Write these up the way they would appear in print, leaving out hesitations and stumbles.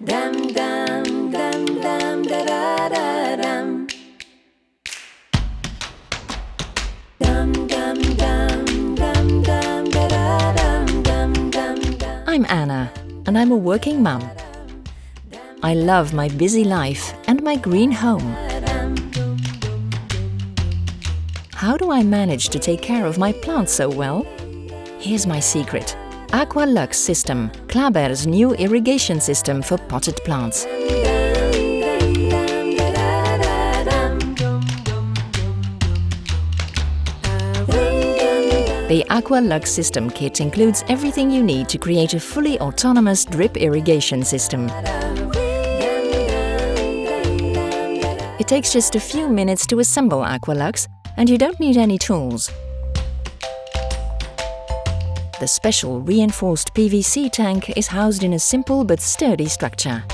Dum dum dum dum da da da dum. Dum dum dum dum dum da da dum dum dum dum. I'm Anna, and I'm a working mum. I love my busy life and my green home. How do I manage to take care of my plants so well? Here's my secret. Aqualux System, Klaber's new irrigation system for potted plants. The Aqualux System kit includes everything you need to create a fully autonomous drip irrigation system. It takes just a few minutes to assemble Aqualux, and you don't need any tools. The special reinforced PVC tank is housed in a simple but sturdy structure.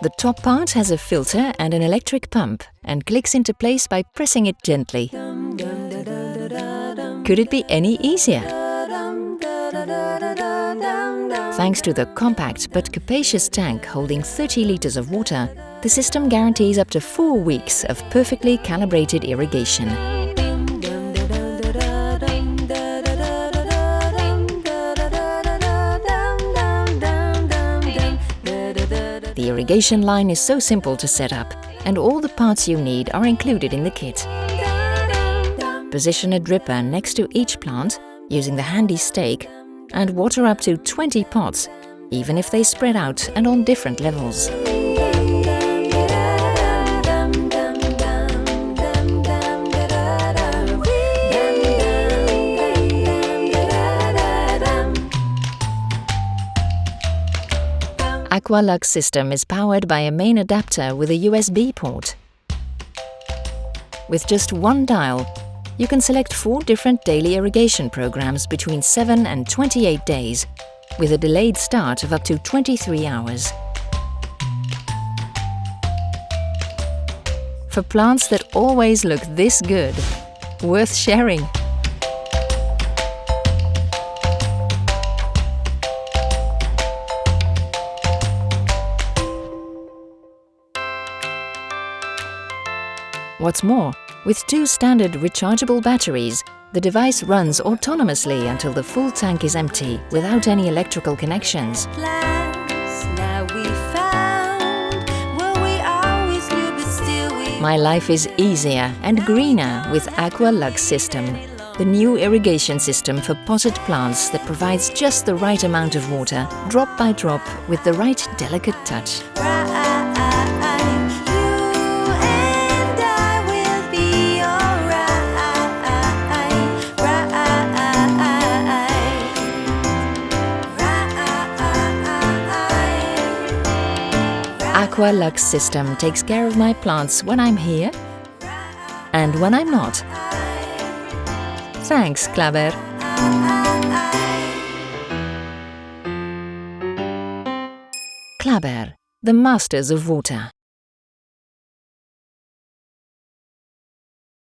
The top part has a filter and an electric pump and clicks into place by pressing it gently. Could it be any easier? Thanks to the compact but capacious tank holding 30 liters of water, the system guarantees up to 4 weeks of perfectly calibrated irrigation. The irrigation line is so simple to set up, and all the parts you need are included in the kit. Position a dripper next to each plant using the handy stake and water up to 20 pots, even if they spread out and on different levels. Aqualux System is powered by a main adapter with a USB port. With just one dial, you can select 4 different daily irrigation programs between 7 and 28 days, with a delayed start of up to 23 hours. For plants that always look this good, worth sharing. What's more, with 2 standard rechargeable batteries, the device runs autonomously until the full tank is empty, without any electrical connections. My life is easier and greener with Aqualux System, the new irrigation system for potted plants that provides just the right amount of water, drop by drop, with the right delicate touch. Aqualux System takes care of my plants when I'm here and when I'm not. Thanks, Klaber. Klaber, the masters of water.